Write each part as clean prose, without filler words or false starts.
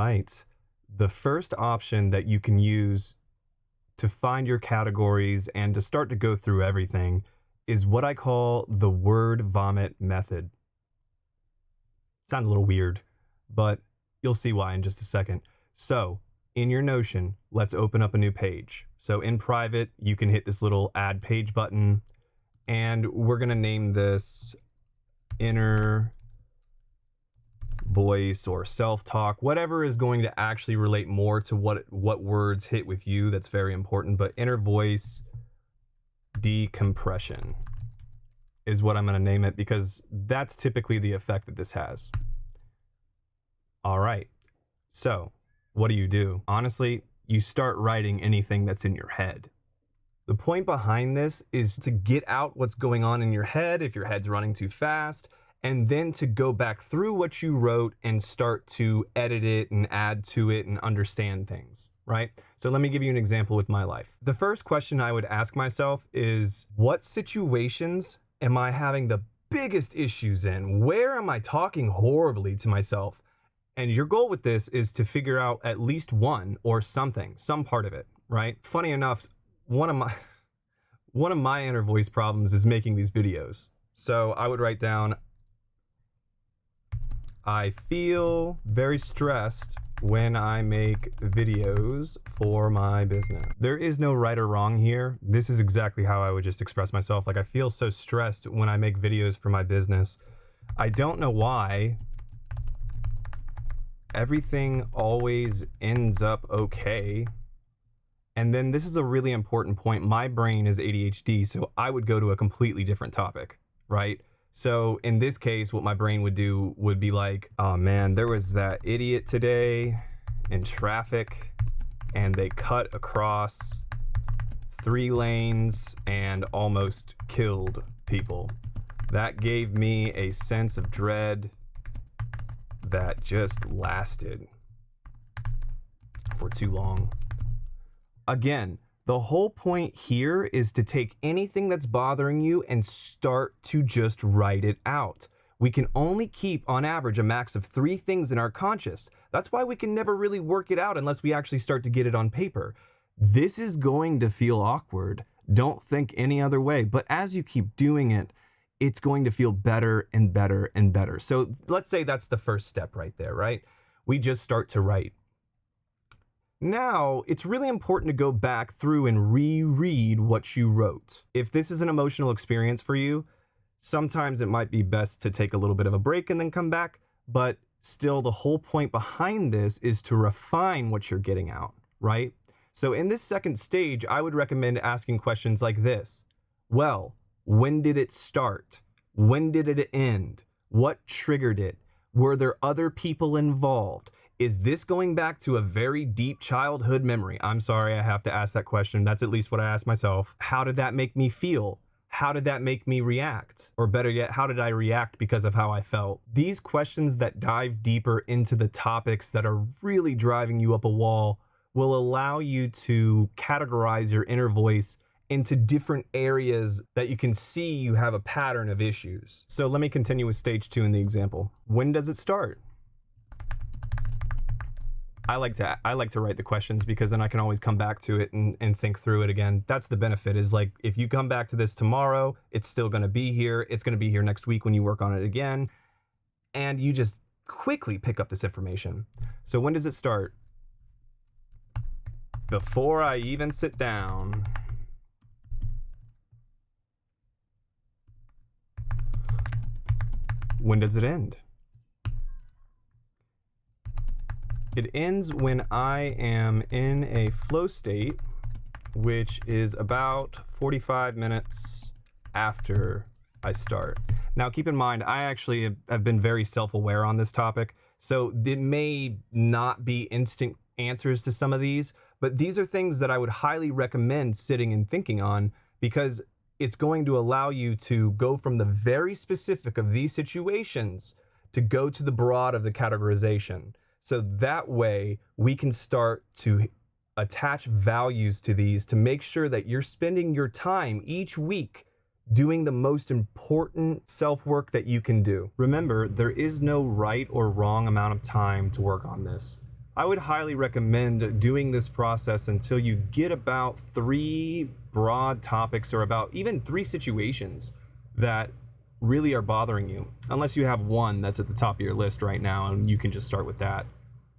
right. The first option that you can use to find your categories and to start to go through everything is what I call the word vomit method. Sounds a little weird, but you'll see why in just a second. So, in your Notion, let's open up a new page. So in private, you can hit this little add page button, and we're gonna name this inner voice or self-talk, whatever is going to actually relate more to what words hit with you. That's very important. But inner voice decompression is what I'm going to name it, because that's typically the effect that this has. All right. So what do? Honestly, you start writing anything that's in your head. The point behind this is to get out what's going on in your head if your head's running too fast, and then to go back through what you wrote and start to edit it and add to it and understand things, right? So let me give you an example with my life. The first question I would ask myself is, what situations am I having the biggest issues in? Where am I talking horribly to myself? And your goal with this is to figure out at least one or something, some part of it, right? Funny enough, one of my inner voice problems is making these videos. So I would write down, I feel very stressed when I make videos for my business. There is no right or wrong here. This is exactly how I would just express myself. Like, I feel so stressed when I make videos for my business. I don't know why. Everything always ends up okay. And then this is a really important point. My brain is ADHD, so I would go to a completely different topic, right? So in this case, what my brain would do would be like, oh man, there was that idiot today in traffic and they cut across 3 lanes and almost killed people. That gave me a sense of dread that just lasted for too long. Again, the whole point here is to take anything that's bothering you and start to just write it out. We can only keep, on average, a max of 3 things in our conscious. That's why we can never really work it out unless we actually start to get it on paper. This is going to feel awkward. Don't think any other way. But as you keep doing it, it's going to feel better and better and better. So let's say that's the first step right there, right? We just start to write. Now, it's really important to go back through and reread what you wrote. If this is an emotional experience for you, sometimes it might be best to take a little bit of a break and then come back, but still the whole point behind this is to refine what you're getting out, right? So in this second stage, I would recommend asking questions like this. Well, when did it start? When did it end? What triggered it? Were there other people involved? Is this going back to a very deep childhood memory? I'm sorry, I have to ask that question. That's at least what I ask myself. How did that make me feel? How did that make me react? Or better yet, how did I react because of how I felt? These questions that dive deeper into the topics that are really driving you up a wall will allow you to categorize your inner voice into different areas that you can see you have a pattern of issues. So let me continue with stage 2 in the example. When does it start? I like to write the questions because then I can always come back to it and think through it again. That's the benefit, is like, if you come back to this tomorrow, it's still going to be here. It's going to be here next week when you work on it again. And you just quickly pick up this information. So when does it start? Before I even sit down. When does it end? It ends when I am in a flow state, which is about 45 minutes after I start. Now, keep in mind, I actually have been very self-aware on this topic, so it may not be instant answers to some of these, but these are things that I would highly recommend sitting and thinking on, because it's going to allow you to go from the very specific of these situations to go to the broad of the categorization. So that way we can start to attach values to these to make sure that you're spending your time each week doing the most important self-work that you can do. Remember, there is no right or wrong amount of time to work on this. I would highly recommend doing this process until you get about 3 broad topics or about even 3 situations that really are bothering you, unless you have one that's at the top of your list right now and you can just start with that.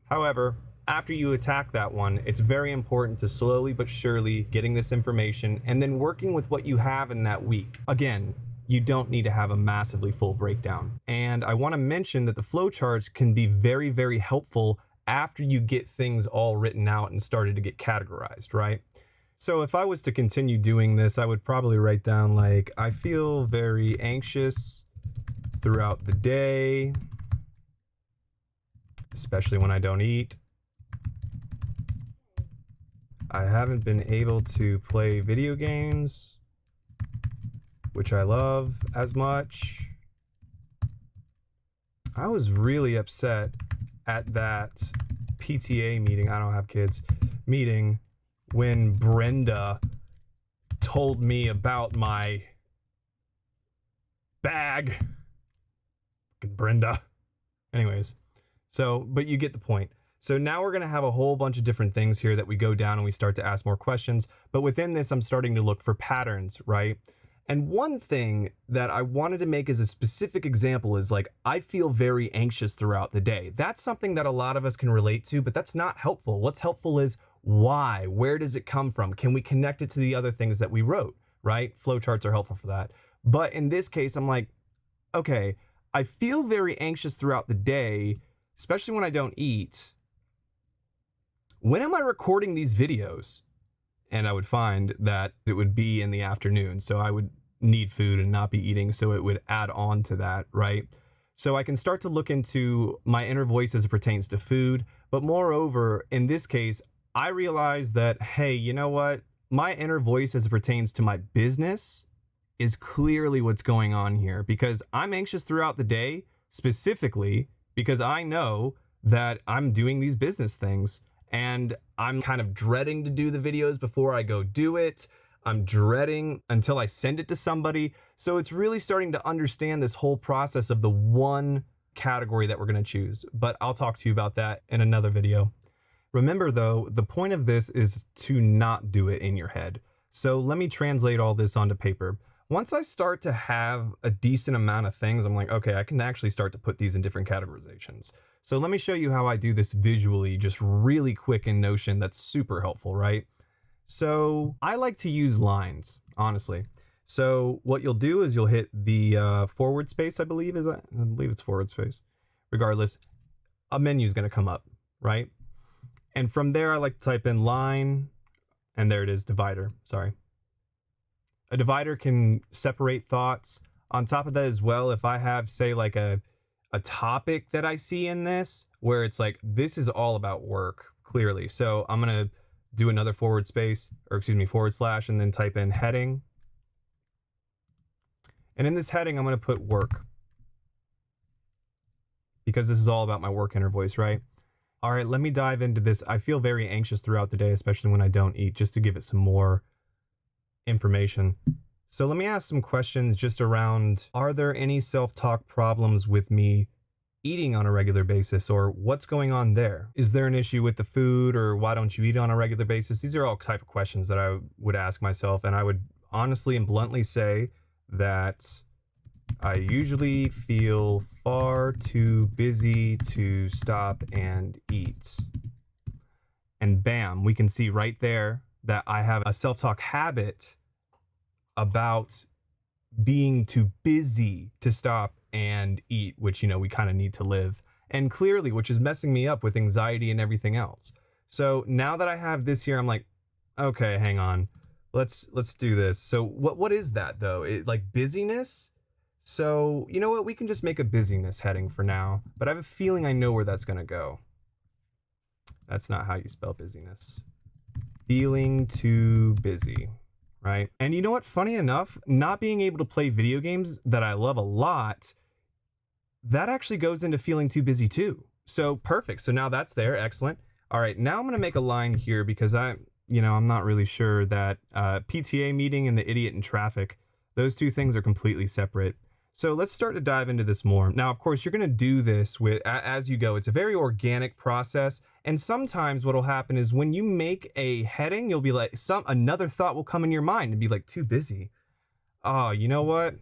However, after you attack that one, it's very important to slowly but surely getting this information and then working with what you have in that week. Again, you don't need to have a massively full breakdown. And I want to mention that the flowcharts can be very, very helpful after you get things all written out and started to get categorized, right? So if I was to continue doing this, I would probably write down like, I feel very anxious throughout the day, especially when I don't eat. I haven't been able to play video games, which I love as much. I was really upset at that PTA meeting, I don't have kids, meeting, when Brenda told me about my bag. Fucking Brenda. Anyways, so, but you get the point. So now we're going to have a whole bunch of different things here that we go down and we start to ask more questions. But within this, I'm starting to look for patterns, right? And one thing that I wanted to make as a specific example is like, I feel very anxious throughout the day. That's something that a lot of us can relate to, but that's not helpful. What's helpful is why? Where does it come from? Can we connect it to the other things that we wrote, right? Flowcharts are helpful for that. But in this case, I'm like, okay, I feel very anxious throughout the day, especially when I don't eat. When am I recording these videos? And I would find that it would be in the afternoon. So I would need food and not be eating. So it would add on to that, right? So I can start to look into my inner voice as it pertains to food. But moreover, in this case, I realized that, hey, you know what? My inner voice as it pertains to my business is clearly what's going on here, because I'm anxious throughout the day, specifically because I know that I'm doing these business things. And I'm kind of dreading to do the videos before I go do it. I'm dreading until I send it to somebody. So it's really starting to understand this whole process of the one category that we're going to choose. But I'll talk to you about that in another video. Remember though, the point of this is to not do it in your head. So let me translate all this onto paper. Once I start to have a decent amount of things, I'm like, okay, I can actually start to put these in different categorizations. So let me show you how I do this visually, just really quick in Notion. That's super helpful, right? So I like to use lines, honestly. So what you'll do is you'll hit the forward space, I believe it's forward space. Regardless, a menu is going to come up, right? And from there, I like to type in line, and there it is, divider, sorry. A divider can separate thoughts. On top of that as well, if I have, say, like a topic that I see in this where it's like, this is all about work, clearly. So I'm going to do another forward slash, and then type in heading. And in this heading, I'm going to put work, because this is all about my work inner voice, right? All right, let me dive into this. I feel very anxious throughout the day, especially when I don't eat, just to give it some more information. So let me ask some questions just around, are there any self-talk problems with me eating on a regular basis, or what's going on there? Is there an issue with the food, or why don't you eat on a regular basis? These are all type of questions that I would ask myself, and I would honestly and bluntly say that I usually feel far too busy to stop and eat. And bam, we can see right there that I have a self-talk habit about being too busy to stop and eat, which, you know, we kind of need to live. And clearly, which is messing me up with anxiety and everything else. So now that I have this here, I'm like, okay, hang on. Let's do this. So what is that though? Like busyness? So you know what? We can just make a busyness heading for now, but I have a feeling I know where that's going to go. That's not how you spell busyness. Feeling too busy. Right? And you know what? Funny enough, not being able to play video games that I love a lot, that actually goes into feeling too busy too. So perfect. So now that's there. Excellent. All right. Now I'm going to make a line here because I'm not really sure that PTA meeting and the idiot in traffic, those two things are completely separate. So let's start to dive into this more. Now, of course, you're going to do this with as you go. It's a very organic process. And sometimes what'll happen is when you make a heading, you'll be like, another thought will come in your mind and be like, too busy. Oh, you know what?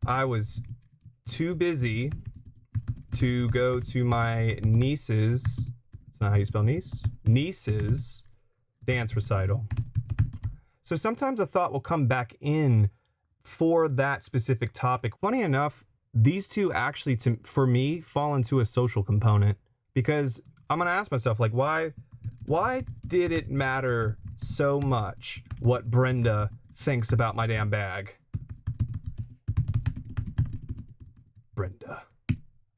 I was too busy to go to my niece's, it's not how you spell niece, niece's dance recital. So sometimes a thought will come back in for that specific topic. Funny enough, these two actually, for me, fall into a social component, because I'm gonna ask myself, like, why did it matter so much what Brenda thinks about my damn bag? Brenda.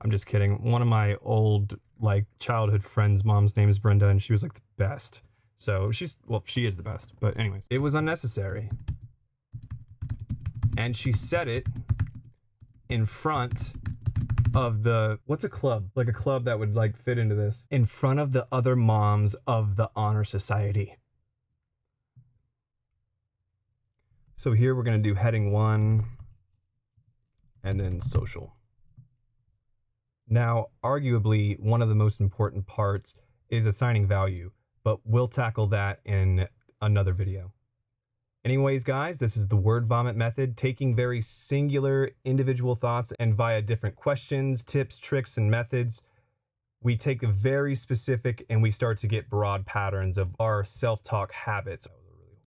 I'm just kidding. One of my old, like, childhood friends' mom's name is Brenda, and she was like the best. So she is the best. But anyways, it was unnecessary. And she said it in front of the, what's a club? Like a club that would like fit into this. In front of the other moms of the honor society. So here we're going to do heading 1 and then social. Now, arguably, one of the most important parts is assigning value, but we'll tackle that in another video. Anyways, guys, this is the word vomit method, taking very singular individual thoughts and via different questions, tips, tricks, and methods, we take a very specific and we start to get broad patterns of our self-talk habits.